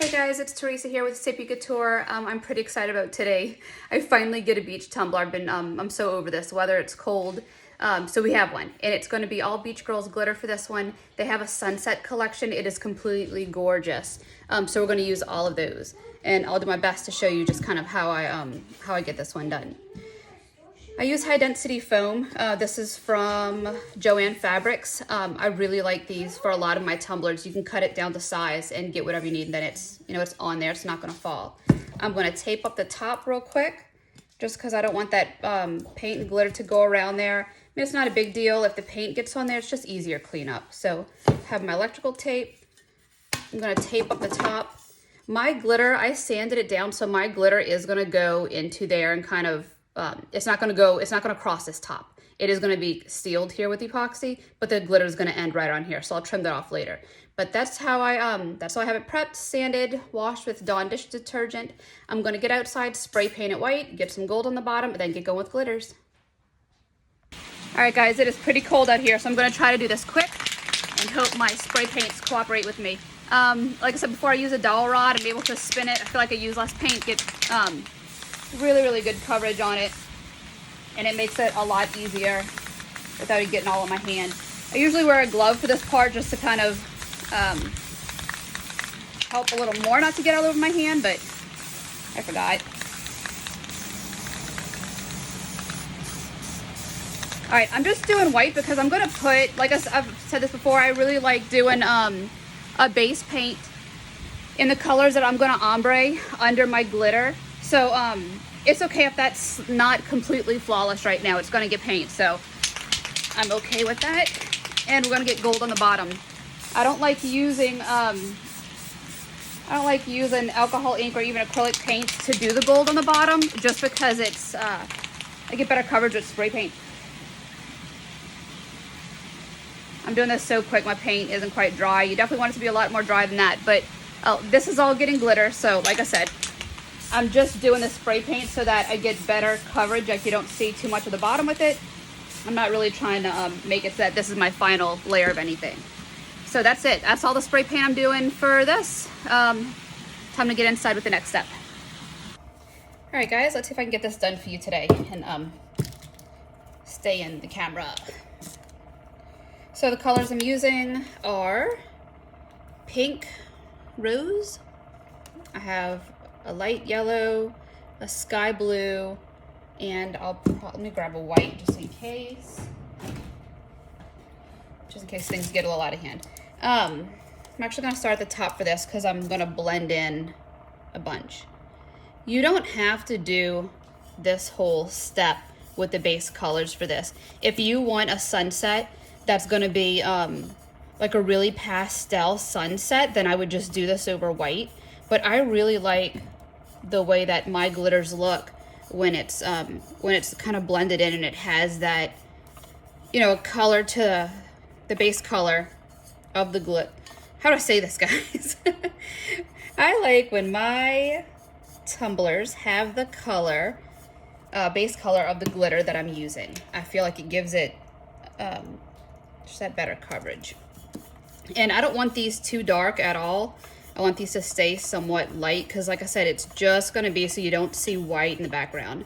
Hey guys, it's Teresa here with Sippie Couture. I'm pretty excited about today. I finally get a beach tumbler. I'm so over this weather. It's cold. So we have one, and it's going to be all Beach Girls glitter for this one. They have a sunset collection. It is completely gorgeous. So we're going to use all of those, and I'll do my best to show you just kind of how I get this one done. I use high density foam. This is from Joann Fabrics. I really like these for a lot of my tumblers. You can cut it down to size and get whatever you need, and then it's on there. It's not going to fall. I'm going to tape up the top real quick, just because I don't want that paint and glitter to go around there. I mean, it's not a big deal if the paint gets on there. It's just easier cleanup. So I have my electrical tape. I'm going to tape up the top. My glitter, I sanded it down, so my glitter is going to go into there and kind of it's not going to cross this top. It is going to be sealed here with epoxy, but the glitter is going to end right on here. So I'll trim that off later. But that's how I have it prepped, sanded, washed with Dawn dish detergent. I'm going to get outside, spray paint it white, get some gold on the bottom, and then get going with glitters. All right, guys, it is pretty cold out here, so I'm going to try to do this quick and hope my spray paints cooperate with me. Like I said before, I use a dowel rod and be able to spin it. I feel like I use less paint, get really good coverage on it, and it makes it a lot easier without it getting all in my hand. I usually wear a glove for this part just to kind of help a little more not to get all over my hand, but I forgot. All right, I'm just doing white because I'm gonna put, like I've said this before, I really like doing a base paint in the colors that I'm gonna ombre under my glitter. So it's okay if that's not completely flawless right now. It's gonna get paint, so I'm okay with that. And we're gonna get gold on the bottom. I don't like using alcohol ink or even acrylic paints to do the gold on the bottom, just because it's I get better coverage with spray paint. I'm doing this so quick, my paint isn't quite dry. You definitely want it to be a lot more dry than that, but this is all getting glitter, so like I said, I'm just doing the spray paint so that I get better coverage, like you don't see too much of the bottom with it. I'm not really trying to make it so that this is my final layer of anything. So that's it. That's all the spray paint I'm doing for this. Time to get inside with the next step. All right, guys, let's see if I can get this done for you today and stay in the camera. So the colors I'm using are pink, rose. I have a light yellow, a sky blue, and let me grab a white just in case things get a little out of hand. I'm actually gonna start at the top for this because I'm gonna blend in a bunch. You don't have to do this whole step with the base colors for this. If you want a sunset that's gonna be like a really pastel sunset, then I would just do this over white. But I really like the way that my glitters look when it's kind of blended in and it has that, color to the base color of the glitter. How do I say this, guys? I like when my tumblers have the color, base color of the glitter that I'm using. I feel like it gives it just that better coverage. And I don't want these too dark at all. I want these to stay somewhat light because, like I said, it's just going to be so you don't see white in the background.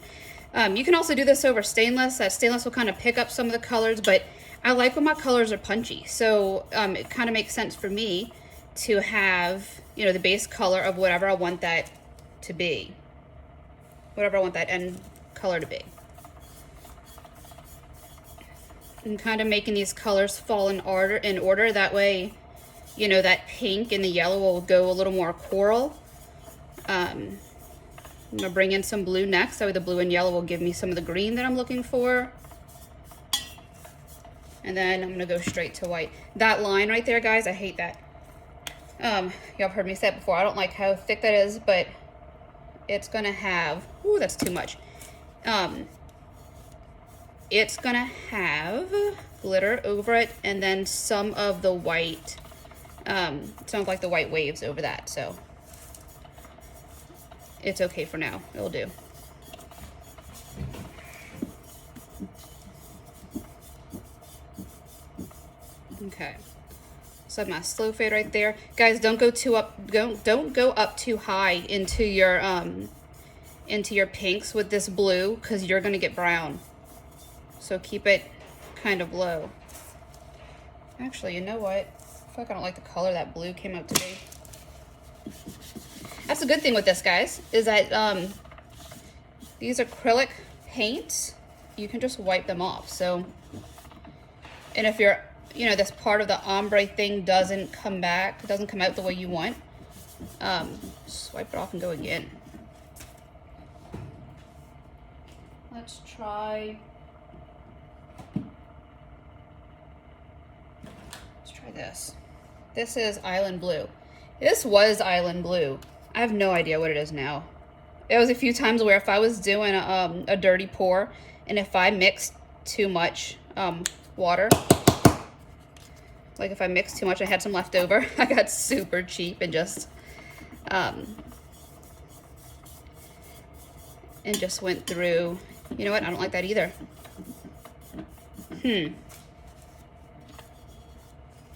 You can also do this over stainless. That stainless will kind of pick up some of the colors, but I like when my colors are punchy. So it kind of makes sense for me to have, the base color of whatever I want that to be. Whatever I want that end color to be. And kind of making these colors fall in order. That way, that pink and the yellow will go a little more coral. I'm gonna bring in some blue next. That way the blue and yellow will give me some of the green that I'm looking for. And then I'm gonna go straight to white. That line right there, guys, I hate that. Y'all have heard me say it before. I don't like how thick that is, but it's gonna have, ooh, that's too much. It's gonna have glitter over it, and then some of the white, some of like the white waves over that. So it's okay for now. It'll do. Okay. So I have my slow fade right there. Guys, don't go too up, don't go up too high into your pinks with this blue, because you're gonna get brown. So keep it kind of low. Actually, you know what? I feel like I don't like the color that blue came out today. That's the good thing with this, guys, is that these acrylic paints, you can just wipe them off. So, and if you're, you know, this part of the ombre thing doesn't come out the way you want, just wipe it off and go again. Let's try this. This is Island Blue. This was Island Blue. I have no idea what it is now. It was a few times where if I was doing a dirty pour, and if I mixed too much water, like if I mixed too much, I had some left over, I got super cheap and just went through. You know what? I don't like that either.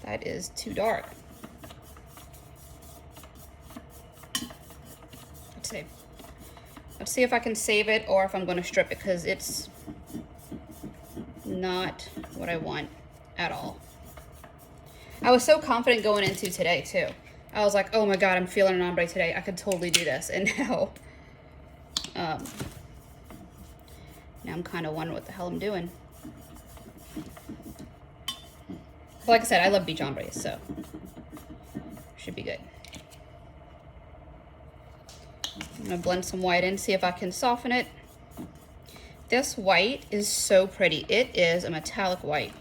That is too dark. Let's see if I can save it or if I'm going to strip it, because it's not what I want at all. I was so confident going into today too. I was like, oh my god, I'm feeling an ombre today. I could totally do this. And now I'm kind of wondering what the hell I'm doing. But like I said, I love beach ombres, so should be good. I'm gonna blend some white in, see if I can soften it. This white is so pretty. It is a metallic white.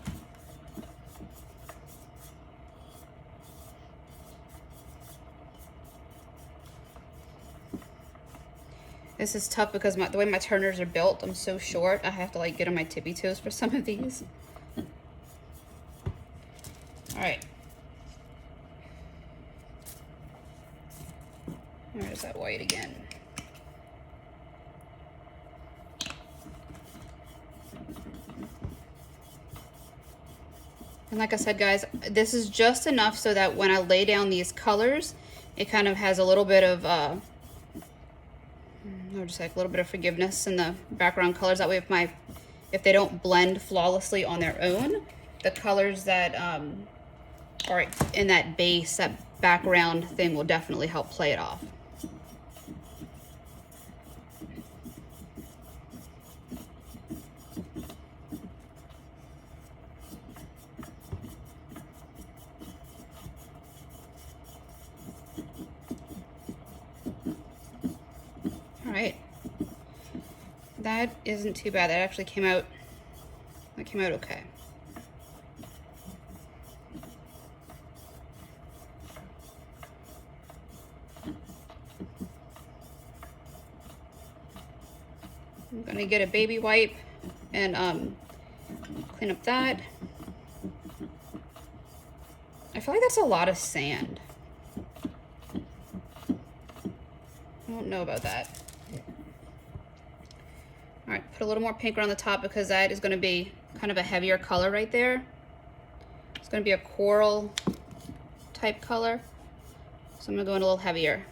This is tough because the way my turners are built, I'm so short. I have to like get on my tippy toes for some of these. All right. There's that white again. And like I said, guys, this is just enough so that when I lay down these colors, it kind of has a little bit of, or just like a little bit of forgiveness in the background colors. That way, if they don't blend flawlessly on their own, the colors that are in that base, that background thing, will definitely help play it off. Right, that isn't too bad. That actually came out okay. I'm gonna get a baby wipe and clean up that. I feel like that's a lot of sand. I don't know about that. All right, put a little more pink around the top because that is going to be kind of a heavier color right there. It's going to be a coral type color. So I'm going to go in a little heavier.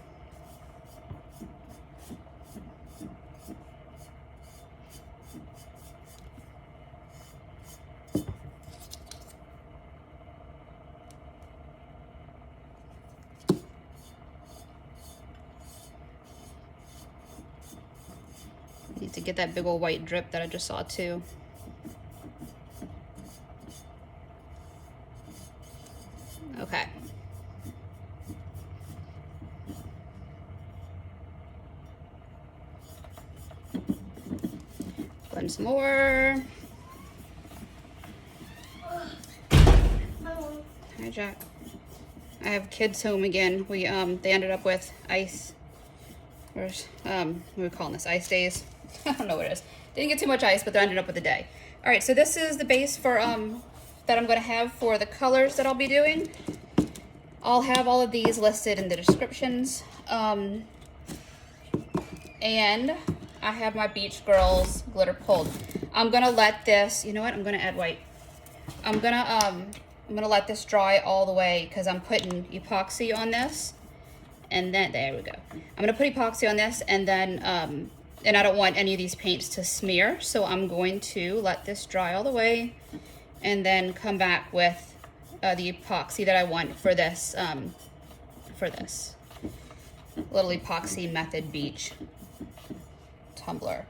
Need to get that big old white drip that I just saw too. Okay. Blend some more. Hi, Jack. I have kids home again. We they ended up with ice. What are we calling this? Ice days. I don't know what it is. Didn't get too much ice, but they ended up with a day. All right, so this is the base for that I'm going to have for the colors that I'll be doing. I'll have all of these listed in the descriptions. And I have my Beach Girlz glitter pulled. I'm going to let this, you know what? I'm going to add white. I'm going to I'm gonna let this dry all the way because I'm putting epoxy on this. And then, there we go. I'm gonna put epoxy on this, and then, and I don't want any of these paints to smear, so I'm going to let this dry all the way and then come back with the epoxy that I want for this little epoxy method beach tumbler.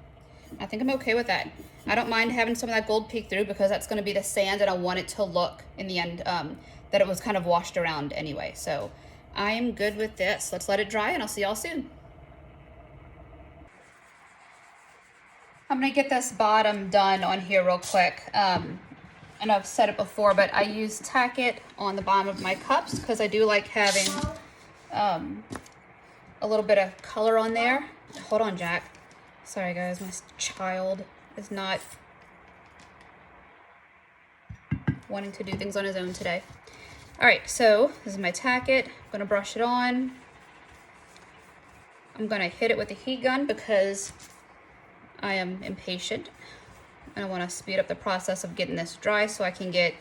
I think I'm okay with that. I don't mind having some of that gold peek through because that's going to be the sand, and I want it to look in the end that it was kind of washed around anyway. So I am good with this. Let's let it dry and I'll see y'all soon. I'm going to get this bottom done on here real quick. And I've said it before, but I use Tack It on the bottom of my cups because I do like having a little bit of color on there. Hold on, Jack. Sorry guys, my child is not wanting to do things on his own today. All right, so this is my Tack It. I'm gonna brush it on. I'm gonna hit it with the heat gun because I am impatient. And I wanna speed up the process of getting this dry so I can get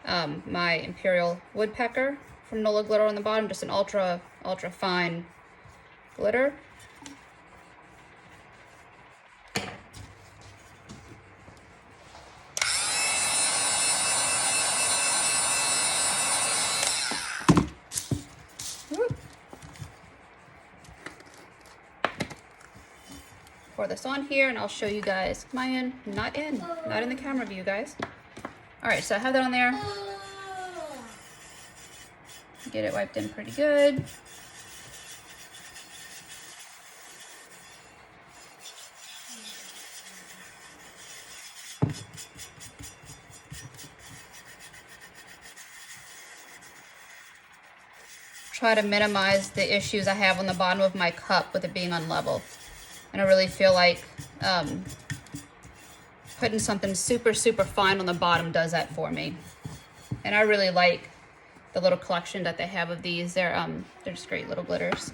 my Imperial Woodpecker from Nola glitter on the bottom, just an ultra fine glitter. Pour this on here and I'll show you guys not in the camera view, guys. All right, so I have that on there. Get it wiped in pretty good. Try to minimize the issues I have on the bottom of my cup with it being unlevel. And I really feel like putting something super fine on the bottom does that for me. And I really like the little collection that they have of these. They're just great little glitters.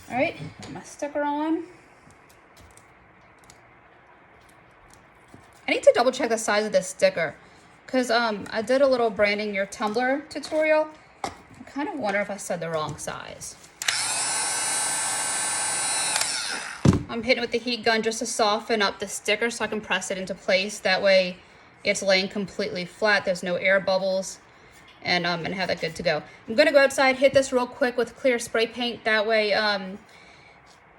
All right, put my sticker on. I need to double check the size of this sticker because I did a little branding your tumbler tutorial. I kind of wonder if I said the wrong size. I'm hitting it with the heat gun just to soften up the sticker so I can press it into place. That way it's laying completely flat. There's no air bubbles, and have that good to go. I'm gonna go outside, hit this real quick with clear spray paint. That way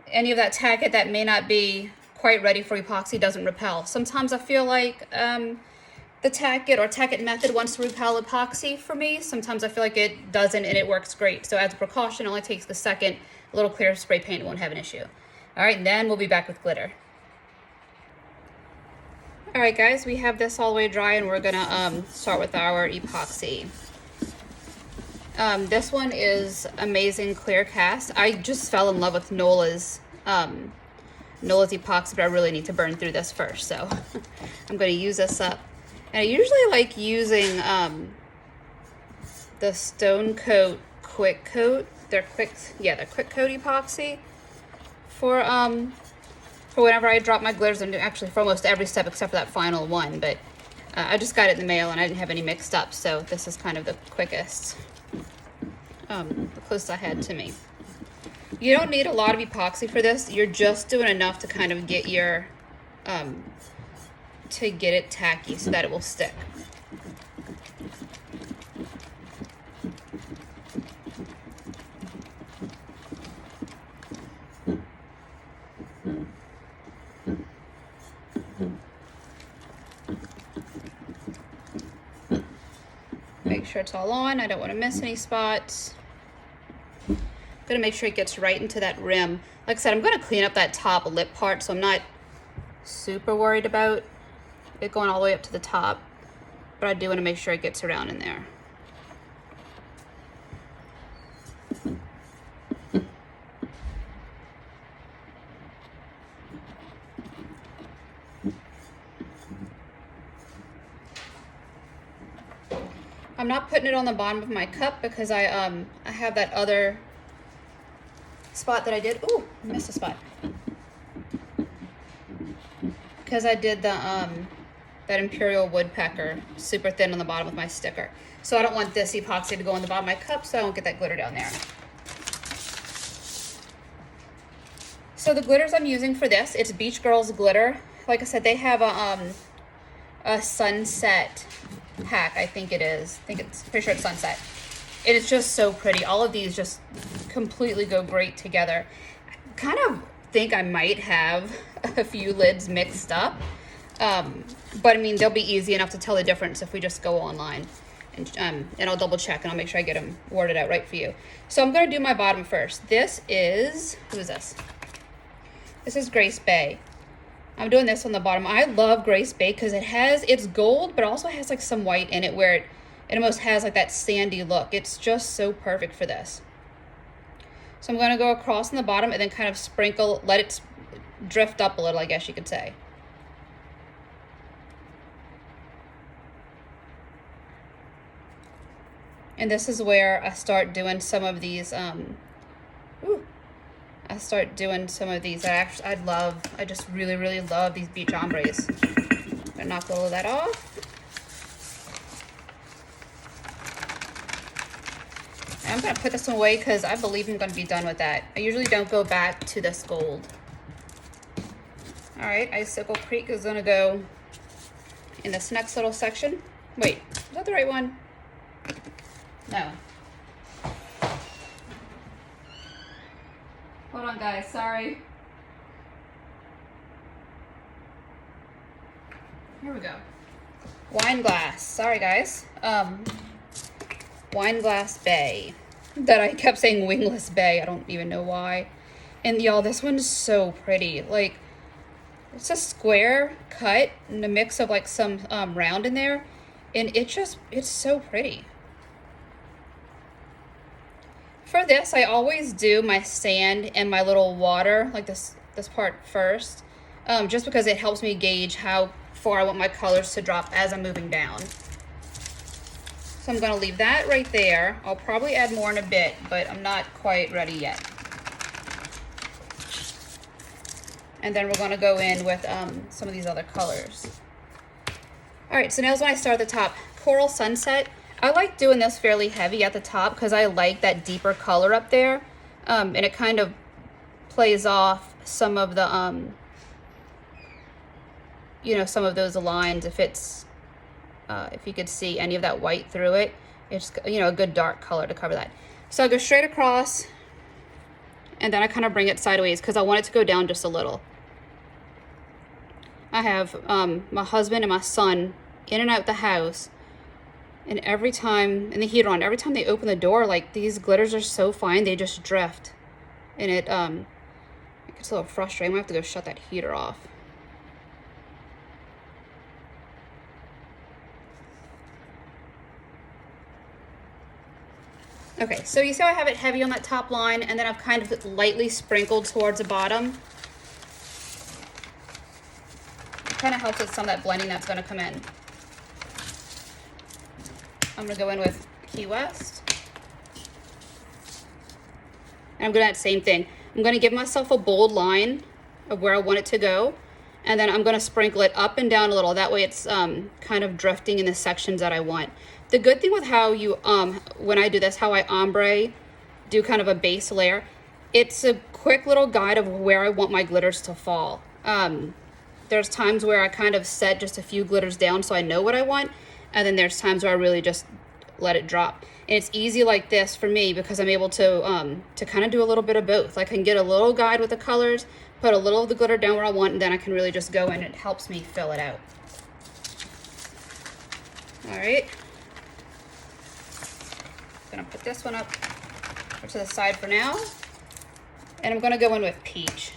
any of that Tack It that may not be quite ready for epoxy doesn't repel. Sometimes I feel like the Tack It or Tack It method wants to repel epoxy for me. Sometimes I feel like it doesn't, and it works great. So as a precaution, it only takes the second. A little clear spray paint won't have an issue. All right, and then we'll be back with glitter. All right, guys, we have this all the way dry, and we're gonna start with our epoxy. This one is amazing clear cast. I just fell in love with Nola's epoxy, but I really need to burn through this first. So I'm gonna use this up. And I usually like using the Stone Coat Quick Coat. They're quick coat epoxy for whenever I drop my glitters, and actually for almost every step except for that final one. But I just got it in the mail and I didn't have any mixed up, so this is kind of the quickest, the closest I had to me. You don't need a lot of epoxy for this. You're just doing enough to kind of get your to get it tacky so that it will stick. Make sure it's all on. I don't want to miss any spots. I'm gonna make sure it gets right into that rim. Like I said, I'm gonna clean up that top lip part, so I'm not super worried about it going all the way up to the top, but I do want to make sure it gets around in there. I'm not putting it on the bottom of my cup because I have that other spot that I did. Ooh, I missed a spot. Because I did the that Imperial Woodpecker, super thin on the bottom with my sticker. So I don't want this epoxy to go on the bottom of my cup, so I won't get that glitter down there. So the glitters I'm using for this, it's Beach Girlz glitter. Like I said, they have a sunset pack, I think it is. Pretty sure it's sunset. It is just so pretty. All of these just completely go great together. I kind of think I might have a few lids mixed up. But I mean, they'll be easy enough to tell the difference if we just go online. And I'll double check and I'll make sure I get them worded out right for you. So I'm going to do my bottom first. This is, who is this? This is Grace Bay. I'm doing this on the bottom. I love Grace Bay because it's gold, but also has like some white in it where it almost has like that sandy look. It's just so perfect for this. So I'm going to go across on the bottom and then kind of sprinkle, let it drift up a little, I guess you could say. And this is where I start doing some of these, I just really, really love these beach ombres. I'm gonna knock a little of that off. And I'm gonna put this one away because I believe I'm gonna be done with that. I usually don't go back to this gold. All right, Icicle Creek is gonna go in this next little section. Wait, is that the right one? No. Hold on, guys, sorry. Here we go. Wineglass, sorry guys. Wineglass Bay. That I kept saying Wingless Bay, I don't even know why. And y'all, this one's so pretty. Like, it's a square cut and a mix of like some round in there. And it's so pretty. For this, I always do my sand and my little water, like this part first, just because it helps me gauge how far I want my colors to drop as I'm moving down. So I'm gonna leave that right there. I'll probably add more in a bit, but I'm not quite ready yet. And then we're gonna go in with some of these other colors. All right, so now when I start at the top, Coral Sunset. I like doing this fairly heavy at the top because I like that deeper color up there. And it kind of plays off some of the, some of those lines. If you could see any of that white through it, it's, a good dark color to cover that. So I go straight across and then I kind of bring it sideways because I want it to go down just a little. I have my husband and my son in and out the house. And every time, and the heater on, every time they open the door, like these glitters are so fine, they just drift. And it gets a little frustrating. I'm gonna have to go shut that heater off. Okay, so you see how I have it heavy on that top line, and then I've kind of lightly sprinkled towards the bottom. It kind of helps with some of that blending that's gonna come in. I'm gonna go in with Key West. And I'm gonna do the same thing. I'm gonna give myself a bold line of where I want it to go. And then I'm gonna sprinkle it up and down a little. That way it's kind of drifting in the sections that I want. The good thing with how you, when I do this, how I ombre, do kind of a base layer, it's a quick little guide of where I want my glitters to fall. There's times where I kind of set just a few glitters down so I know what I want. And then there's times where I really just let it drop. And it's easy like this for me because I'm able to kind of do a little bit of both. I can get a little guide with the colors, put a little of the glitter down where I want, and then I can really just go in. It helps me fill it out. All right. I'm gonna put this one up to the side for now. And I'm gonna go in with Peach.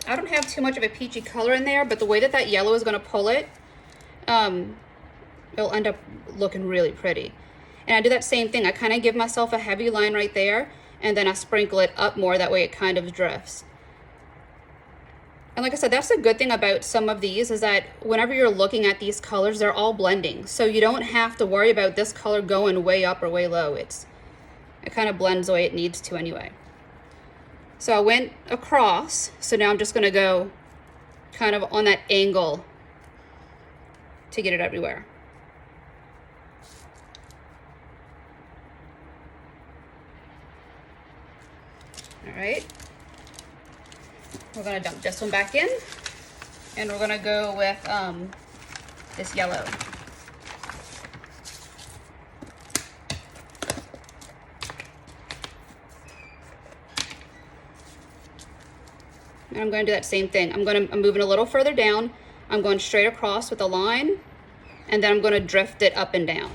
I don't have too much of a peachy color in there, but the way that yellow is gonna pull it, it'll end up looking really pretty. And I do that same thing. I kind of give myself a heavy line right there, and then I sprinkle it up more. That way it kind of drifts. And like I said, that's the good thing about some of these is that whenever you're looking at these colors, they're all blending. So you don't have to worry about this color going way up or way low. It kind of blends the way it needs to anyway. So I went across. So now I'm just going to go kind of on that angle to get it everywhere. All right, we're gonna dump this one back in, and we're gonna go with this yellow. And I'm going to do that same thing. I'm moving a little further down. I'm going straight across with a line, and then I'm going to drift it up and down.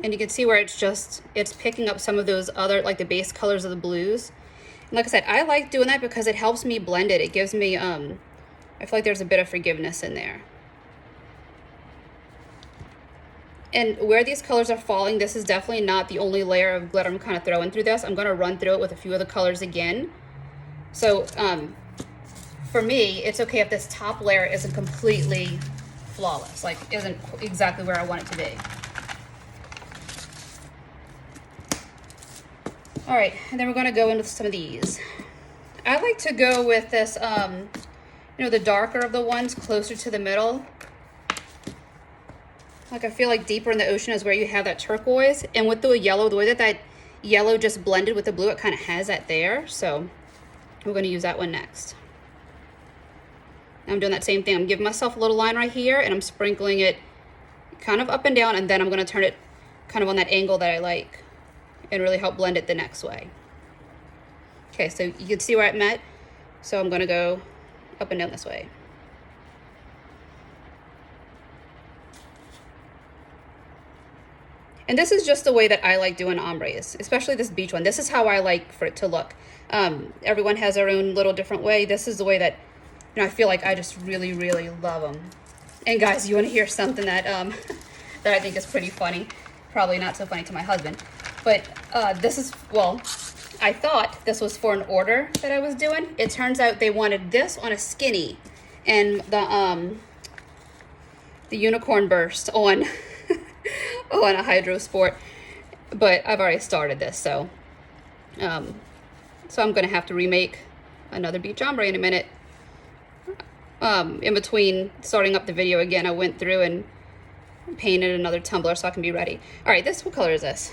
And you can see where it's picking up some of those other, like the base colors of the blues. And like I said, I like doing that because it helps me blend it. It gives me, I feel like there's a bit of forgiveness in there. And where these colors are falling, this is definitely not the only layer of glitter I'm kind of throwing through this. I'm going to run through it with a few of the colors again. So for me, it's okay if this top layer isn't completely flawless, like isn't exactly where I want it to be. All right, and then we're going to go into some of these. I like to go with this, you know, the darker of the ones closer to the middle. Like I feel like deeper in the ocean is where you have that turquoise, and with the yellow, the way that yellow just blended with the blue, it kind of has that there. So we're going to use that one next. I'm doing that same thing. I'm giving myself a little line right here, and I'm sprinkling it kind of up and down, and then I'm going to turn it kind of on that angle that I like and really help blend it the next way. Okay, so you can see where it met. So I'm going to go up and down this way. And this is just the way that I like doing ombres, especially this beach one. This is how I like for it to look. Everyone has their own little different way. This is the way that, you know, I feel like I just really, really love them. And guys, you want to hear something that that I think is pretty funny? Probably not so funny to my husband, but this is, well, I thought this was for an order that I was doing. It turns out they wanted this on a skinny, and the unicorn burst on on a Hydrosport, but I've already started this, so so I'm gonna have to remake another beach ombre in a minute. In between starting up the video again, I went through and painted another tumbler so I can be ready. All right, what color is this?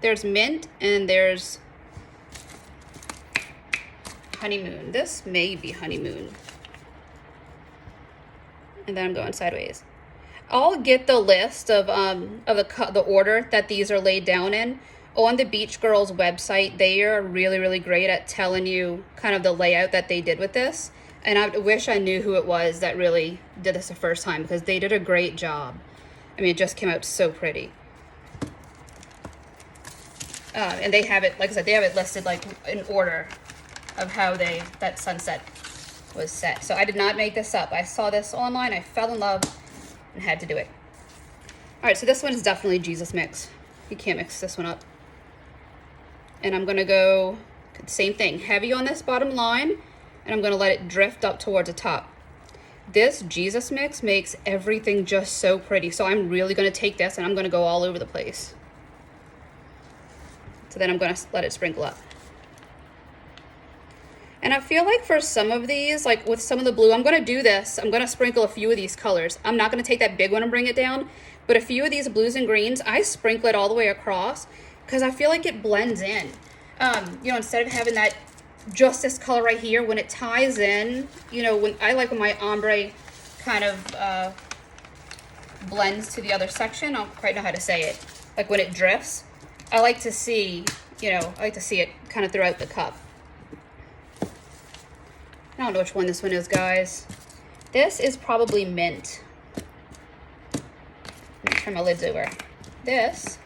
There's mint and there's honeymoon. This may be honeymoon. And then I'm going sideways. I'll get the list of the order that these are laid down in on the Beach Girlz website. They are really, really great at telling you kind of the layout that they did with this. And I wish I knew who it was that really did this the first time, because they did a great job. I mean, it just came out so pretty. And they have it, like I said, they have it listed like in order of how that sunset was set. So I did not make this up. I saw this online, I fell in love, and had to do it. All right, so this one is definitely Jesus mix. You can't mix this one up. And I'm gonna go, same thing, heavy on this bottom line, and I'm gonna let it drift up towards the top. This Jesus mix makes everything just so pretty. So I'm really gonna take this and I'm gonna go all over the place. So then I'm gonna let it sprinkle up. And I feel like for some of these, like with some of the blue, I'm gonna do this. I'm gonna sprinkle a few of these colors. I'm not gonna take that big one and bring it down, but a few of these blues and greens, I sprinkle it all the way across because I feel like it blends in. You know, instead of having that, just this color right here, when it ties in, you know, when my ombre kind of blends to the other section, I don't quite know how to say it. Like when it drifts, I like to see, you know, I like to see it kind of throughout the cup. I don't know which one this one is, guys. This is probably mint. Let me turn my lids over. This,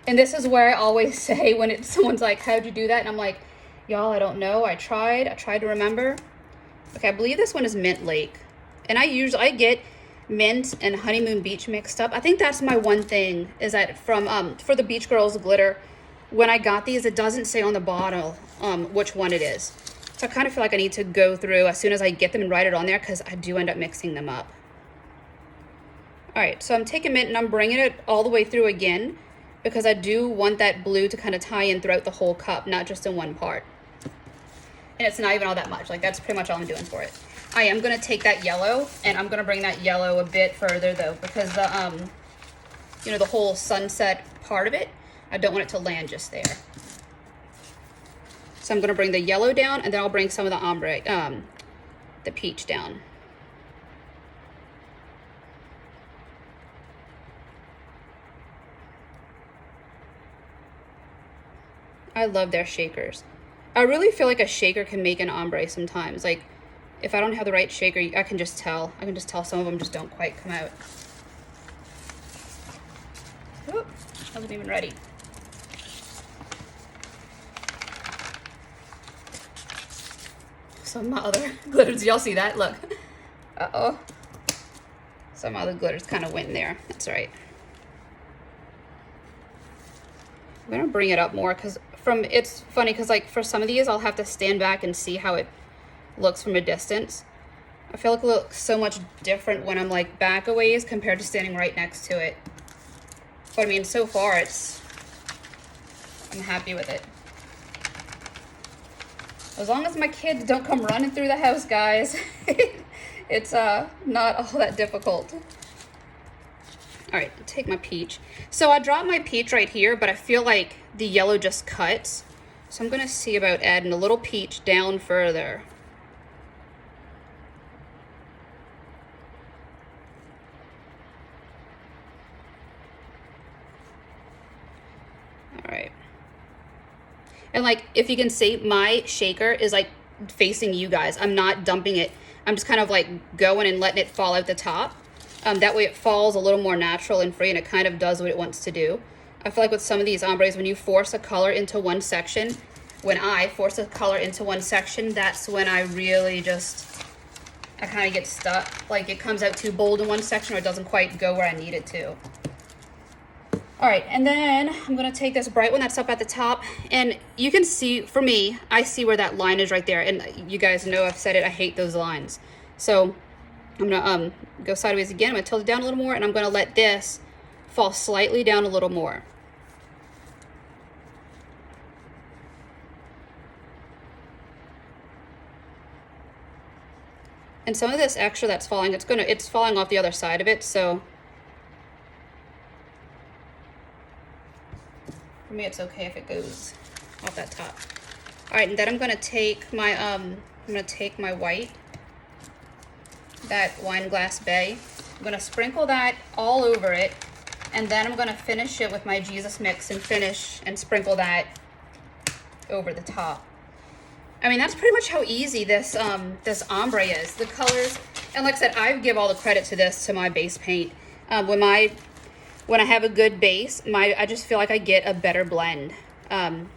and this is where I always say when someone's like, how'd you do that? And I'm like, y'all, I don't know. I tried to remember. Okay, I believe this one is Mint Lake. And I get mint and Honeymoon Beach mixed up. I think that's my one thing, is that from for the Beach Girlz glitter, when I got these, it doesn't say on the bottle which one it is. So I kind of feel like I need to go through as soon as I get them and write it on there, because I do end up mixing them up. All right, so I'm taking mint and I'm bringing it all the way through again, because I do want that blue to kind of tie in throughout the whole cup, not just in one part. And it's not even all that much. Like, that's pretty much all I'm doing for it. I am gonna take that yellow, and I'm gonna bring that yellow a bit further though, because the, you know, the whole sunset part of it, I don't want it to land just there. So I'm gonna bring the yellow down, and then I'll bring some of the ombre, the peach down. I love their shakers. I really feel like a shaker can make an ombre sometimes. Like, if I don't have the right shaker, I can just tell. I can just tell some of them just don't quite come out. Oop, I wasn't even ready. Some of my other glitters, y'all see that? Look. Uh-oh. Some other glitters kind of went in there. That's all right. I'm gonna bring it up more because it's funny because like for some of these I'll have to stand back and see how it looks from a distance. I feel like it looks so much different when I'm like back a ways compared to standing right next to it. But I mean, so far I'm happy with it. As long as my kids don't come running through the house, guys, it's not all that difficult. All right, take my peach. So I dropped my peach right here, but I feel like the yellow just cuts. So I'm gonna see about adding a little peach down further. All right. And like, if you can see, my shaker is like facing you guys. I'm not dumping it. I'm just kind of like going and letting it fall out the top. That way it falls a little more natural and free, and it kind of does what it wants to do. I feel like with some of these ombres, when you force a color into one section, when I force a color into one section, that's when I really I kind of get stuck. Like, it comes out too bold in one section, or it doesn't quite go where I need it to. All right, and then I'm gonna take this bright one that's up at the top, and you can see, for me, I see where that line is right there, and you guys know I've said it, I hate those lines. So I'm gonna go sideways again. I'm gonna tilt it down a little more, and I'm gonna let this fall slightly down a little more. And some of this extra that's falling, it's falling off the other side of it, so for me it's okay if it goes off that top. All right, and then I'm gonna take my white, that Wineglass Bay. I'm gonna sprinkle that all over it, and then I'm gonna finish it with my Jesus mix and finish and sprinkle that over the top. I mean, that's pretty much how easy this this ombre is. The colors, and like I said, I give all the credit to my base paint. When I have a good base, I just feel like I get a better blend. And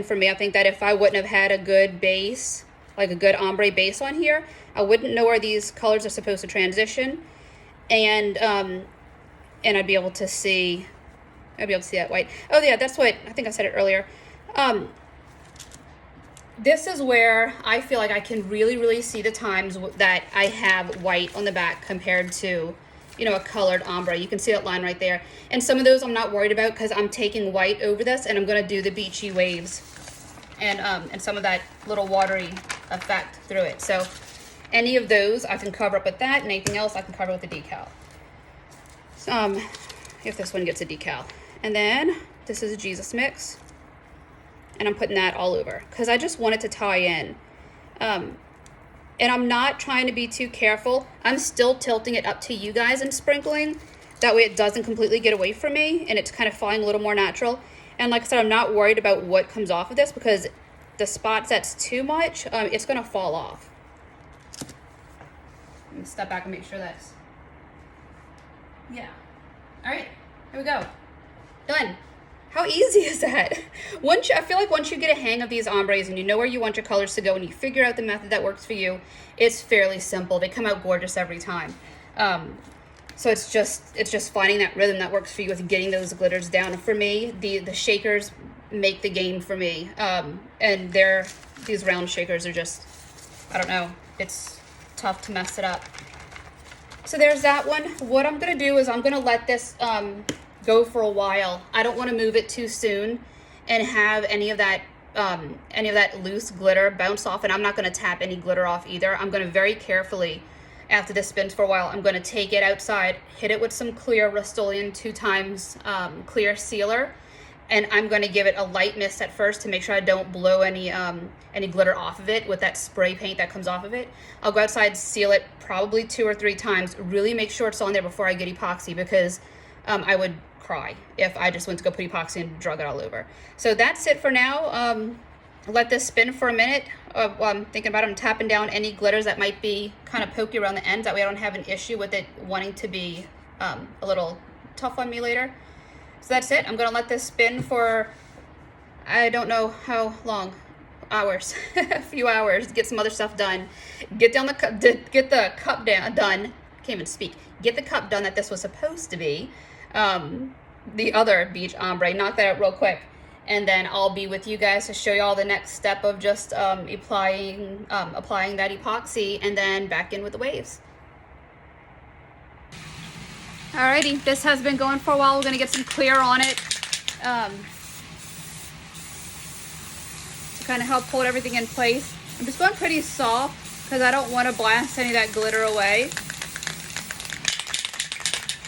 for me, I think that if I wouldn't have had a good base, like a good ombre base on here, I wouldn't know where these colors are supposed to transition, and I'd be able to see that white. Oh yeah, that's what I think I said it earlier. This is where I feel like I can really see the times that I have white on the back compared to, you know, a colored ombre. You can see that line right there. And some of those I'm not worried about because I'm taking white over this, and I'm gonna do the beachy waves and some of that little watery effect through it. So any of those I can cover up with that, and anything else I can cover with the decal. If this one gets a decal. And then this is a Jesus mix, and I'm putting that all over because I just want it to tie in. And I'm not trying to be too careful. I'm still tilting it up to you guys and sprinkling. That way it doesn't completely get away from me, and it's kind of falling a little more natural. And like I said, I'm not worried about what comes off of this because the spots that's too much, it's gonna fall off. Let me step back and make sure that's, yeah. All right, here we go. Done. How easy is that? I feel like once you get a hang of these ombres and you know where you want your colors to go and you figure out the method that works for you, it's fairly simple. They come out gorgeous every time. So it's just finding that rhythm that works for you with getting those glitters down. For me, the shakers make the game for me. And these round shakers are just, I don't know, it's tough to mess it up. So there's that one. What I'm gonna do is I'm gonna let this go for a while. I don't want to move it too soon and have any of that any of that loose glitter bounce off, and I'm not going to tap any glitter off either. I'm going to very carefully, after this spins for a while, I'm going to take it outside, hit it with some clear Rust-Oleum 2x clear sealer, and I'm going to give it a light mist at first to make sure I don't blow any glitter off of it with that spray paint that comes off of it. I'll go outside, seal it probably 2 or 3 times, really make sure it's on there before I get epoxy, because I would cry if I just went to go put epoxy and drug it all over. So that's it for now. Let this spin for a minute. While I'm thinking about it, I'm tapping down any glitters that might be kind of pokey around the ends. That way I don't have an issue with it wanting to be a little tough on me later. So that's it. I'm going to let this spin for, I don't know how long, hours, a few hours, get some other stuff done. Get the cup done. Can't even speak. Get the cup done that this was supposed to be. The other beach ombre, knock that out real quick, and then I'll be with you guys to show you all the next step of just applying that epoxy, and then back in with the waves. Alrighty, this has been going for a while. We're gonna get some clear on it to kind of help hold everything in place. I'm just going pretty soft because I don't want to blast any of that glitter away.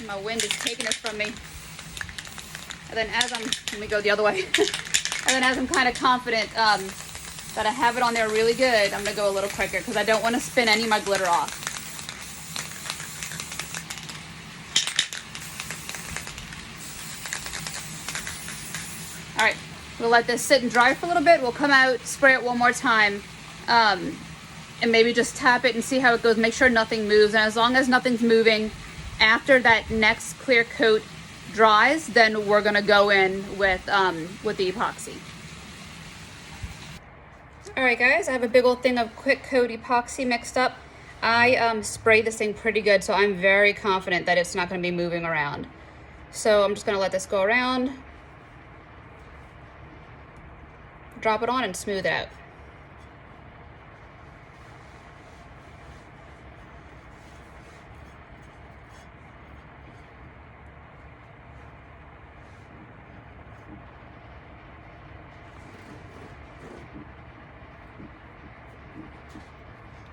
My wind is taking it from me. And then as let me go the other way. And then as I'm kind of confident that I have it on there really good, I'm gonna go a little quicker because I don't want to spin any of my glitter off. All right, we'll let this sit and dry for a little bit. We'll come out, spray it one more time, and maybe just tap it and see how it goes. Make sure nothing moves, and as long as nothing's moving, after that next clear coat dries, then we're gonna go in with the epoxy. All right, guys, I have a big old thing of quick coat epoxy mixed up. I sprayed this thing pretty good, so I'm very confident that it's not gonna be moving around. So I'm just gonna let this go around, drop it on, and smooth it out.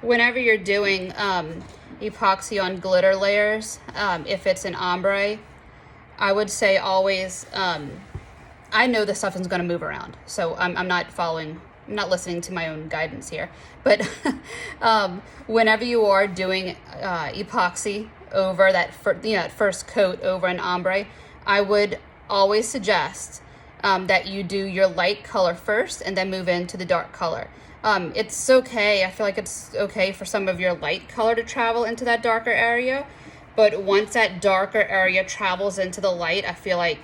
Whenever you're doing epoxy on glitter layers, if it's an ombre, I would say always, I know this stuff isn't going to move around, so I'm not listening to my own guidance here, but whenever you are doing epoxy over that first coat over an ombre, I would always suggest that you do your light color first and then move into the dark color. It's okay, I feel like it's okay for some of your light color to travel into that darker area, but once that darker area travels into the light, I feel like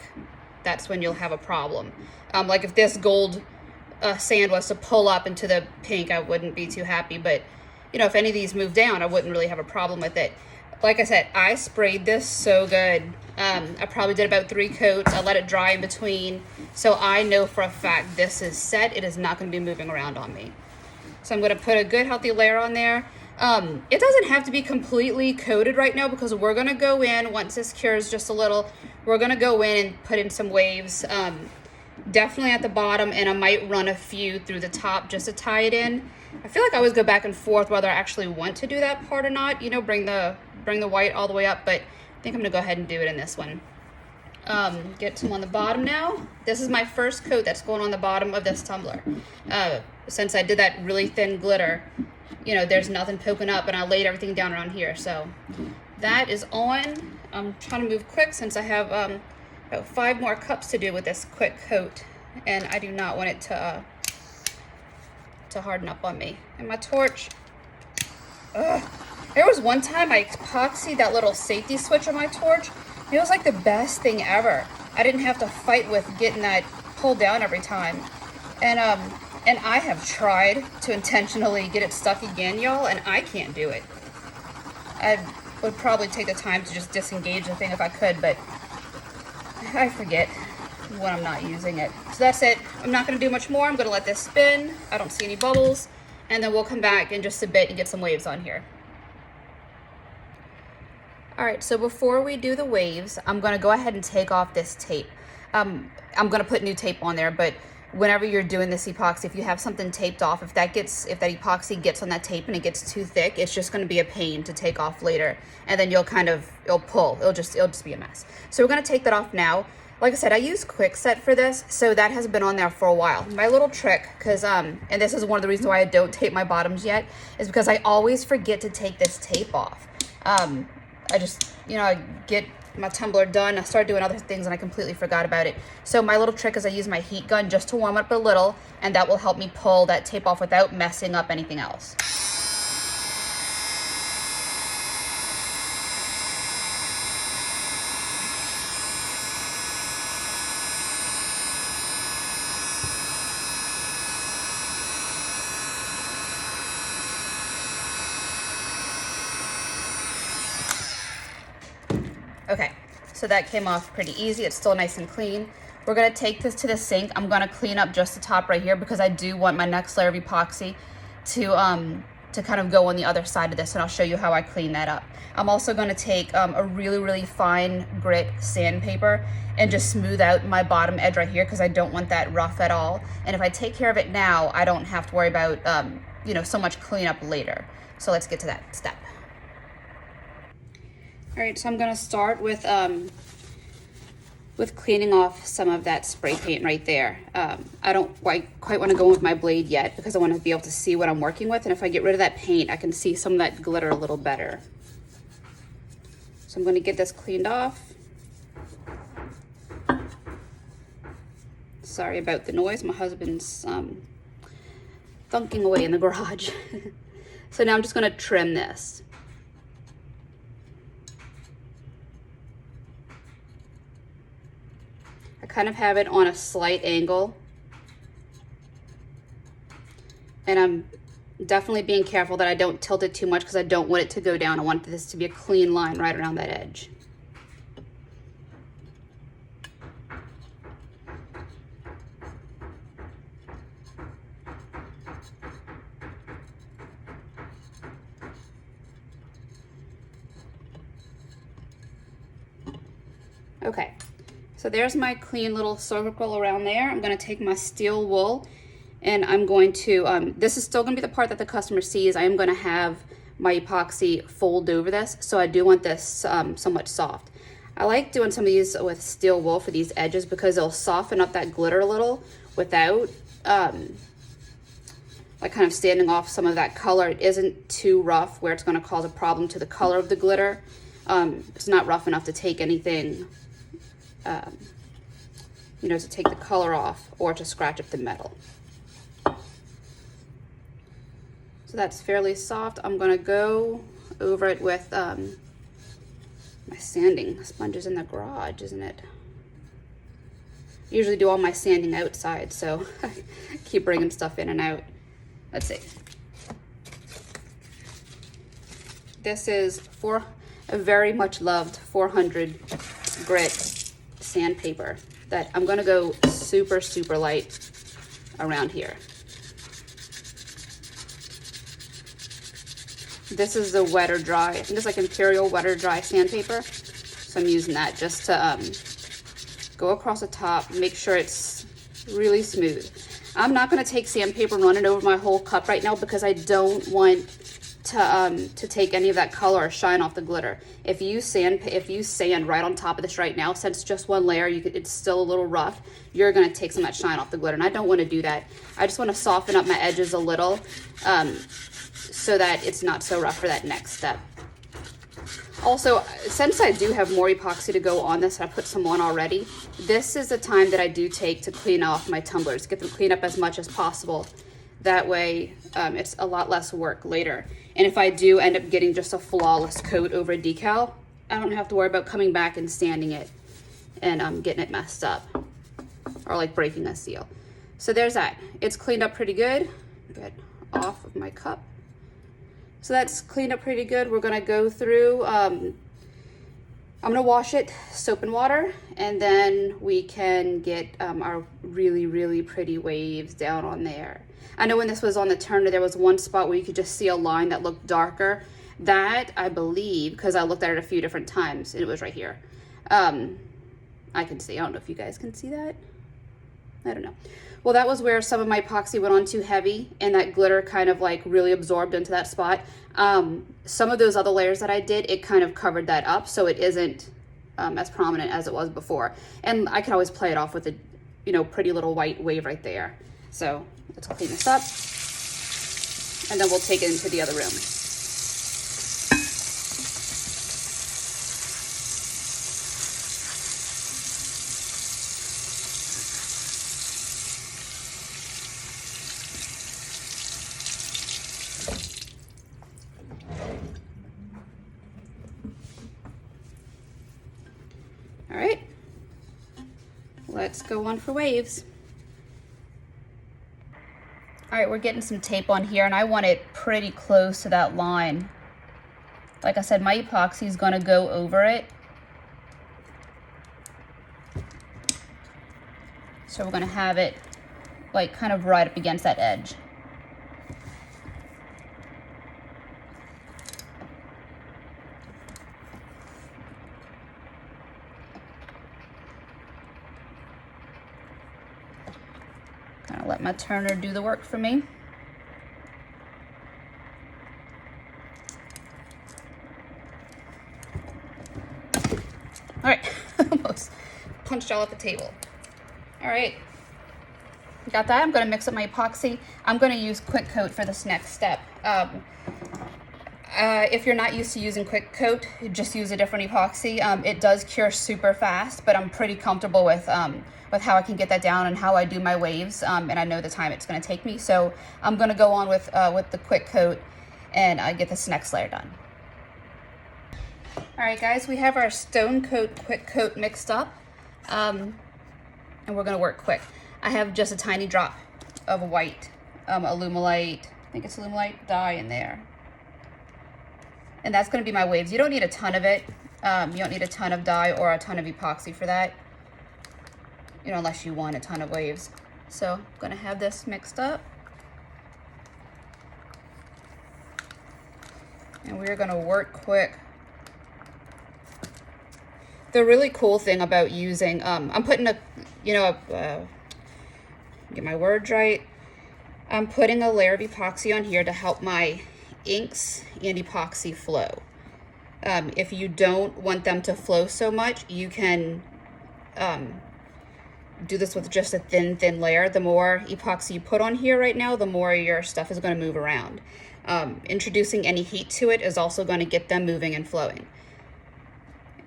that's when you'll have a problem. Like if this gold sand was to pull up into the pink, I wouldn't be too happy, but you know, if any of these move down, I wouldn't really have a problem with it. Like I said, I sprayed this so good. I probably did about 3 coats. I let it dry in between, so I know for a fact this is set. It is not going to be moving around on me. So I'm going to put a good healthy layer on there. It doesn't have to be completely coated right now because we're going to go in, once this cures just a little, we're going to go in and put in some waves, definitely at the bottom, and I might run a few through the top just to tie it in. I feel like I always go back and forth whether I actually want to do that part or not, you know, bring the white all the way up, but I think I'm going to go ahead and do it in this one. Get some on the bottom now. This is my first coat that's going on the bottom of this tumbler. Since I did that really thin glitter, you know, there's nothing poking up, and I laid everything down around here. So that is on. I'm trying to move quick since I have about 5 more cups to do with this quick coat, and I do not want it to harden up on me. And my torch, there was one time I epoxied that little safety switch on my torch. It was like the best thing ever. I didn't have to fight with getting that pulled down every time. And I have tried to intentionally get it stuck again, y'all, and I can't do it. I would probably take the time to just disengage the thing if I could, but I forget when I'm not using it. So that's it. I'm not going to do much more. I'm going to let this spin. I don't see any bubbles. And then we'll come back in just a bit and get some waves on here. All right, so before we do the waves, I'm going to go ahead and take off this tape. I'm going to put new tape on there, but whenever you're doing this epoxy, if you have something taped off, if that epoxy gets on that tape and it gets too thick, it's just going to be a pain to take off later, and then it'll pull. It'll just be a mess. So we're going to take that off now. Like I said, I use Quickset for this, so that has been on there for a while. My little trick, because and this is one of the reasons why I don't tape my bottoms yet, is because I always forget to take this tape off. I just, I get my tumbler done, I started doing other things and I completely forgot about it. So my little trick is I use my heat gun just to warm up a little, and that will help me pull that tape off without messing up anything else. Okay, so that came off pretty easy. It's still nice and clean. We're gonna take this to the sink. I'm gonna clean up just the top right here because I do want my next layer of epoxy to kind of go on the other side of this, and I'll show you how I clean that up. I'm also gonna take a really, really fine grit sandpaper and just smooth out my bottom edge right here because I don't want that rough at all. And if I take care of it now, I don't have to worry about so much cleanup later. So let's get to that step. All right, so I'm gonna start with cleaning off some of that spray paint right there. I don't quite want to go with my blade yet because I want to be able to see what I'm working with, and if I get rid of that paint, I can see some of that glitter a little better. So I'm gonna get this cleaned off. Sorry about the noise, my husband's thunking away in the garage. So now I'm just gonna trim this. I kind of have it on a slight angle, and I'm definitely being careful that I don't tilt it too much because I don't want it to go down. I want this to be a clean line right around that edge. Okay. So there's my clean little circle around there. I'm gonna take my steel wool and I'm going to, this is still gonna be the part that the customer sees. I am gonna have my epoxy fold over this, so I do want this somewhat soft. I like doing some of these with steel wool for these edges because it'll soften up that glitter a little without like kind of standing off some of that color. It isn't too rough where it's gonna cause a problem to the color of the glitter. It's not rough enough to take anything to take the color off or to scratch up the metal. So that's fairly soft. I'm gonna go over it with my sanding sponges in the garage, isn't it? I usually do all my sanding outside, so I keep bringing stuff in and out. Let's see. This is a very much loved 400 grit sandpaper that I'm gonna go super, super light around here. This is the wet or dry, I think it's like Imperial wet or dry sandpaper. So I'm using that just to go across the top, make sure it's really smooth. I'm not gonna take sandpaper and run it over my whole cup right now because I don't want to take any of that color or shine off the glitter. If you sand right on top of this right now, since it's just one layer, it's still a little rough, you're gonna take some of that shine off the glitter, and I don't wanna do that. I just wanna soften up my edges a little so that it's not so rough for that next step. Also, since I do have more epoxy to go on this, I put some on already, this is the time that I do take to clean off my tumblers, get them cleaned up as much as possible. That way, it's a lot less work later. And if I do end up getting just a flawless coat over a decal, I don't have to worry about coming back and sanding it and getting it messed up or like breaking a seal. So there's that. It's cleaned up pretty good. Get off of my cup. So that's cleaned up pretty good. We're gonna go through, I'm gonna wash it soap and water, and then we can get our really, really pretty waves down on there. I know when this was on the turner, there was one spot where you could just see a line that looked darker. That, I believe, because I looked at it a few different times, it was right here. I can see, I don't know if you guys can see that. I don't know. Well, that was where some of my epoxy went on too heavy and that glitter kind of like really absorbed into that spot. Some of those other layers that I did, it kind of covered that up, so it isn't as prominent as it was before. And I can always play it off with a, you know, pretty little white wave right there. So let's clean this up, and then we'll take it into the other room. All right, let's go on for waves. All right, we're getting some tape on here, and I want it pretty close to that line. Like I said, my epoxy is gonna go over it. So we're gonna have it like kind of right up against that edge. Gonna let my turner do the work for me. All right, almost punched all at the table. All right, got that. I'm gonna mix up my epoxy. I'm gonna use Quick Coat for this next step. If you're not used to using Quick Coat, just use a different epoxy. It does cure super fast, but I'm pretty comfortable with how I can get that down and how I do my waves, and I know the time it's going to take me. So I'm going to go on with the Quick Coat and get this next layer done. All right, guys, we have our Stone Coat Quick Coat mixed up, and we're going to work quick. I have just a tiny drop of a white Alumilite, I think it's Alumilite dye in there. And that's going to be my waves. You don't need a ton of it. You don't need a ton of dye or a ton of epoxy for that, you know, unless you want a ton of waves. So I'm going to have this mixed up. And we're going to work quick. The really cool thing about using, I'm putting a, you know, get my words right. I'm putting a layer of epoxy on here to help my inks and epoxy flow. If you don't want them to flow so much, you can do this with just a thin layer. The more epoxy you put on here right now, the more your stuff is going to move around. Introducing any heat to it is also going to get them moving and flowing.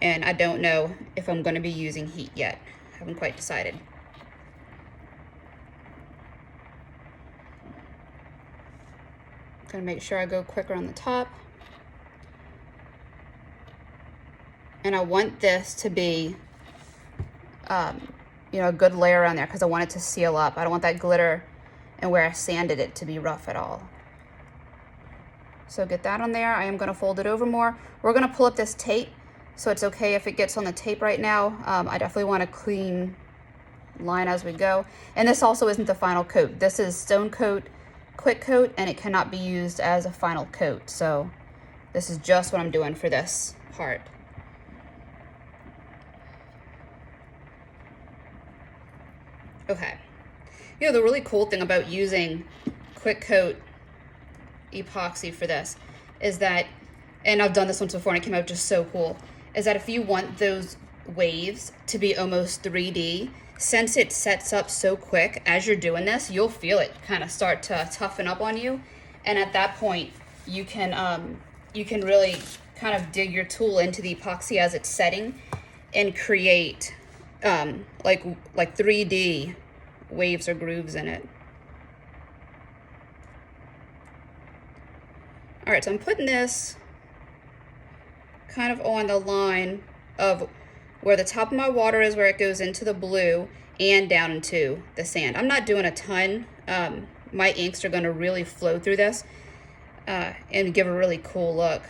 And I don't know if I'm going to be using heat yet. I haven't quite decided. Gonna make sure I go quicker on the top. And I want this to be, you know, a good layer on there because I want it to seal up. I don't want that glitter and where I sanded it to be rough at all. So get that on there. I am gonna fold it over more. We're gonna pull up this tape, so it's okay if it gets on the tape right now. I definitely want a clean line as we go. And this also isn't the final coat. This is Stone Coat Quick Coat, and it cannot be used as a final coat. So this is just what I'm doing for this part. Okay. You know, the really cool thing about using Quick Coat epoxy for this is that, and I've done this once before and it came out just so cool, is that if you want those waves to be almost 3D, since it sets up so quick as you're doing this, you'll feel it kind of start to toughen up on you. And at that point, you can really kind of dig your tool into the epoxy as it's setting and create like 3D waves or grooves in it. All right, so I'm putting this kind of on the line of where the top of my water is, where it goes into the blue and down into the sand. I'm not doing a ton. My inks are going to really flow through this and give a really cool look.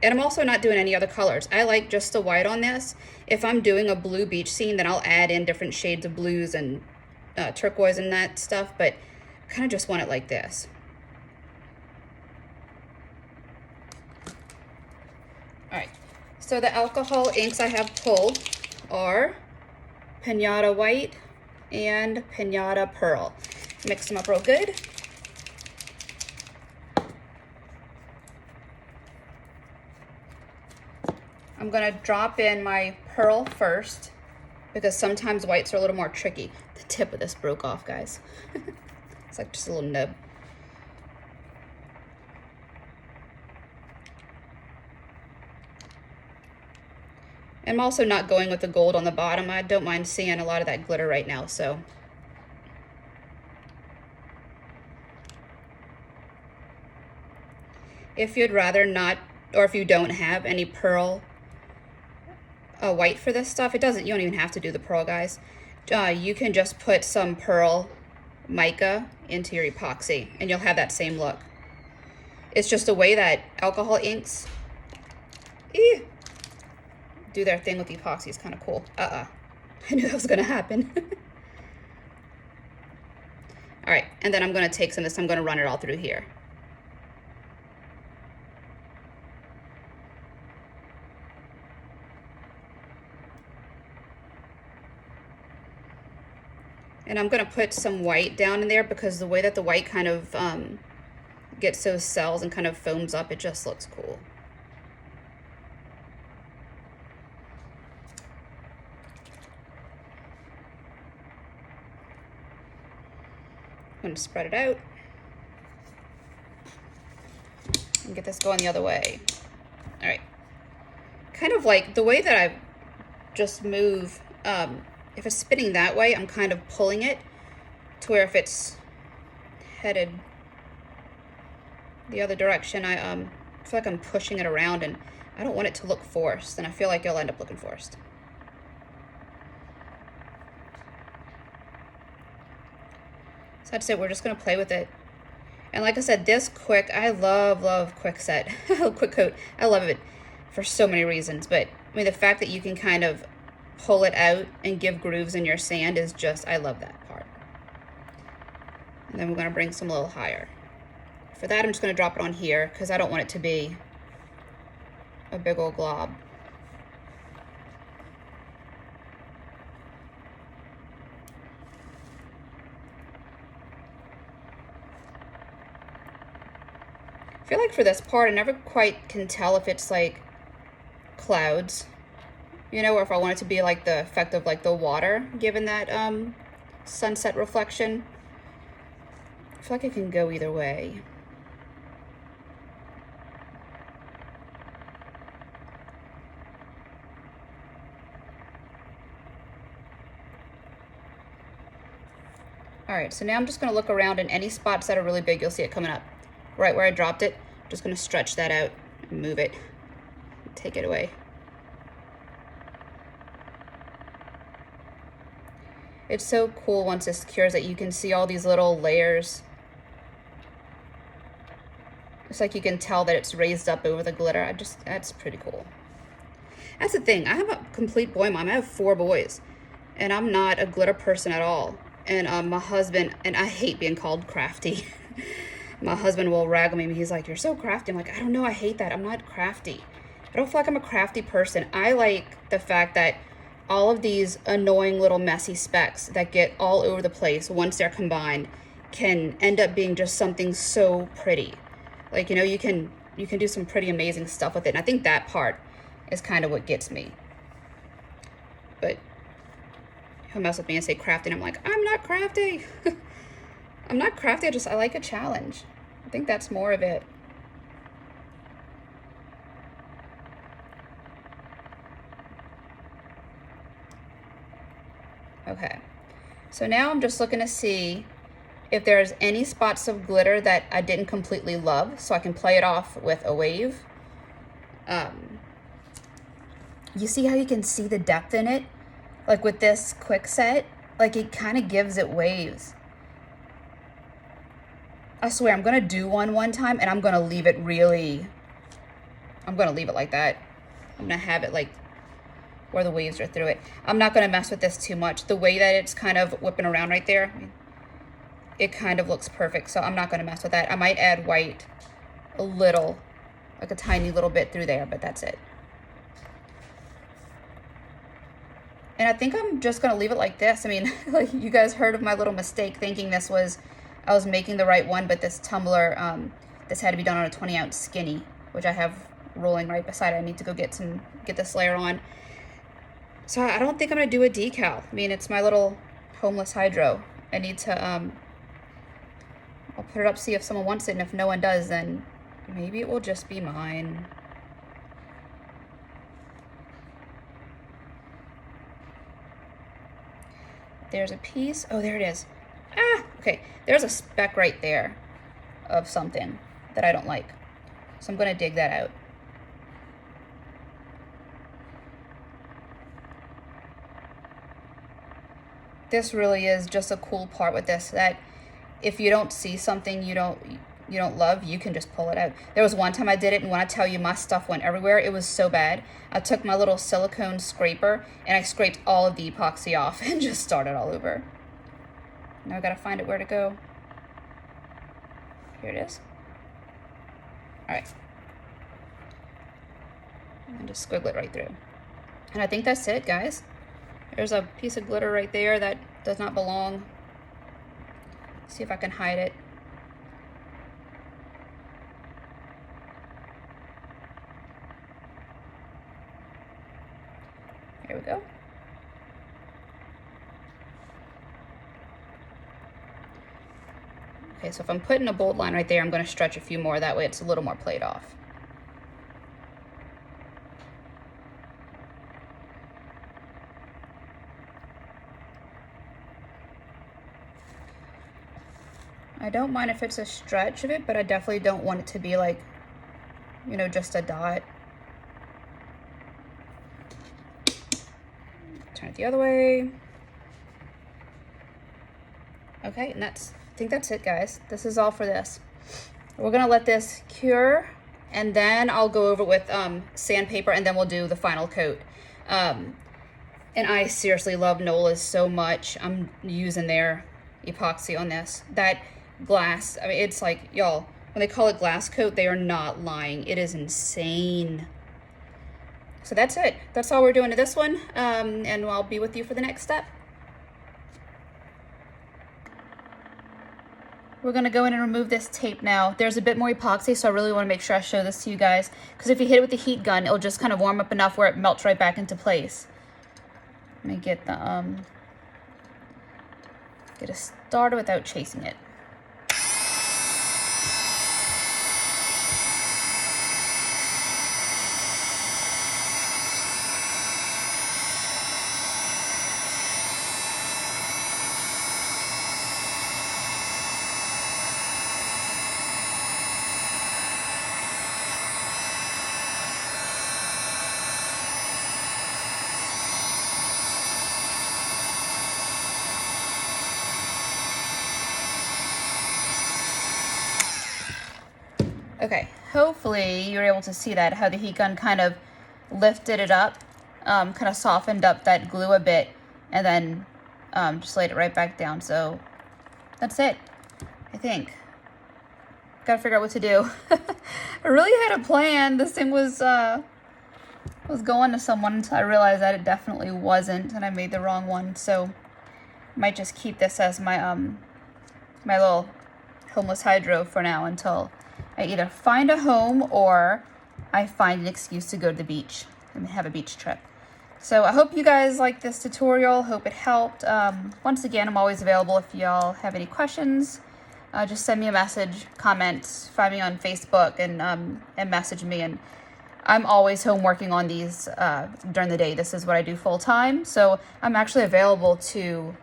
And I'm also not doing any other colors. I like just the white on this. If I'm doing a blue beach scene, then I'll add in different shades of blues and turquoise and that stuff, but I kind of just want it like this. All right, so the alcohol inks I have pulled are Pinata White, and Pinata Pearl. Mix them up real good. I'm gonna drop in my pearl first because sometimes whites are a little more tricky. The tip of this broke off, guys. It's like just a little nub. I'm also not going with the gold on the bottom. I don't mind seeing a lot of that glitter right now, so. If you'd rather not, or if you don't have any pearl white for this stuff, you don't even have to do the pearl, guys. You can just put some pearl mica into your epoxy and you'll have that same look. It's just the way that alcohol inks do their thing with epoxy is kind of cool. I knew that was gonna happen. All right, and then I'm gonna take some of this, I'm gonna run it all through here. And I'm gonna put some white down in there because the way that the white kind of gets those cells and kind of foams up, it just looks cool. I'm gonna spread it out and get this going the other way. All right, kind of like the way that I just move, if it's spinning that way, I'm kind of pulling it to where if it's headed the other direction, I feel like I'm pushing it around and I don't want it to look forced, and I feel like it'll end up looking forced. So that's it, we're just gonna play with it. And like I said, this quick, I love quick set, quick coat. I love it for so many reasons, but I mean, the fact that you can kind of pull it out and give grooves in your sand is just, I love that part. And then we're gonna bring some a little higher. For that, I'm just gonna drop it on here because I don't want it to be a big old glob. I feel like for this part, I never quite can tell if it's like clouds, you know, or if I want it to be like the effect of like the water, given that sunset reflection. I feel like it can go either way. All right, so now I'm just gonna look around, and any spots that are really big, you'll see it coming up. Right where I dropped it, I'm just gonna stretch that out and move it, take it away. It's so cool once this cures that you can see all these little layers. It's like you can tell that it's raised up over the glitter. That's pretty cool. That's the thing, I have a complete boy mom. I have 4 boys, and I'm not a glitter person at all. And my husband, and I hate being called crafty. My husband will rag on me, and he's like, "You're so crafty." I'm like, "I don't know, I hate that. I'm not crafty. I don't feel like I'm a crafty person." I like the fact that all of these annoying little messy specks that get all over the place once they're combined can end up being just something so pretty. Like, you know, you can do some pretty amazing stuff with it. And I think that part is kind of what gets me. But he'll mess with me and say crafty, and I'm like, I'm not crafty. I'm not crafty, I like a challenge. I think that's more of it. Okay, so now I'm just looking to see if there's any spots of glitter that I didn't completely love, so I can play it off with a wave. You see how you can see the depth in it? Like with this quick set, like it kind of gives it waves. I swear, I'm gonna do one time and I'm gonna leave it really, I'm gonna leave it like that. I'm gonna have it like where the waves are through it. I'm not gonna mess with this too much. The way that it's kind of whipping around right there, it kind of looks perfect, so I'm not gonna mess with that. I might add white a little, like a tiny little bit through there, but that's it. And I think I'm just gonna leave it like this. I mean, like you guys heard of my little mistake thinking this was, I was making the right one, but this tumbler, this had to be done on a 20-ounce skinny, which I have rolling right beside it. I need to go get this layer on. So I don't think I'm gonna do a decal. I mean, it's my little homeless hydro. I need to, I'll put it up, see if someone wants it, and if no one does, then maybe it will just be mine. There's a piece. Oh, there it is. Ah, okay. There's a speck right there of something that I don't like. So I'm going to dig that out. This really is just a cool part with this, that if you don't see something you don't love, you can just pull it out. There was one time I did it, and when I tell you my stuff went everywhere, it was so bad. I took my little silicone scraper and I scraped all of the epoxy off and just started all over. Now I gotta find it where to go. Here it is. All right. And just squiggle it right through. And I think that's it, guys. There's a piece of glitter right there that does not belong. See if I can hide it. Here we go. Okay, so if I'm putting a bold line right there, I'm going to stretch a few more. That way it's a little more played off. I don't mind if it's a stretch of it, but I definitely don't want it to be like, you know, just a dot. Turn it the other way. Okay, and I think that's it, guys. This is all for this. We're gonna let this cure, and then I'll go over with sandpaper, and then we'll do the final coat. And I seriously love Nola's so much. I'm using their epoxy on this. That glass, I mean, it's like, y'all, when they call it glass coat, they are not lying. It is insane. So that's it. That's all we're doing to this one, and I'll be with you for the next step. We're gonna go in and remove this tape now. There's a bit more epoxy, so I really wanna make sure I show this to you guys, because if you hit it with the heat gun, it'll just kind of warm up enough where it melts right back into place. Let me get the, get it started without chasing it. Okay, hopefully you're able to see that, how the heat gun kind of lifted it up, kind of softened up that glue a bit, and then just laid it right back down. So that's it, I think. Gotta figure out what to do. I really had a plan. This thing was going to someone until I realized that it definitely wasn't, and I made the wrong one. So I might just keep this as my my little homeless hydro for now, until I either find a home or I find an excuse to go to the beach and have a beach trip. So I hope you guys liked this tutorial. Hope it helped. Once again, I'm always available if y'all have any questions. Just send me a message, comment, find me on Facebook, and message me. And I'm always home working on these during the day. This is what I do full time. So I'm actually available to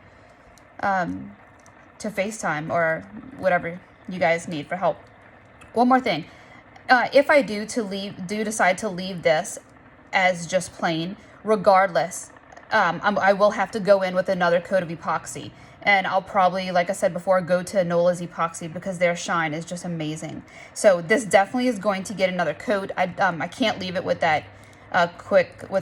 FaceTime or whatever you guys need for help. One more thing, if I do decide to leave this as just plain, regardless, I will have to go in with another coat of epoxy, and I'll probably, like I said before, go to Nola's epoxy because their shine is just amazing. So this definitely is going to get another coat. I can't leave it with that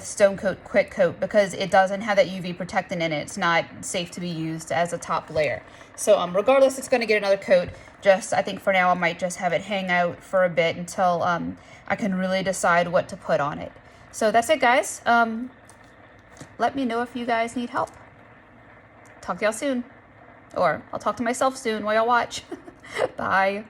Stone Coat Quick Coat because it doesn't have that UV protectant in it. It's not safe to be used as a top layer. So regardless, it's going to get another coat. Just, I think for now I might just have it hang out for a bit until I can really decide what to put on it. So that's it, guys. let me know if you guys need help. Talk to y'all soon. Or I'll talk to myself soon while y'all watch. Bye.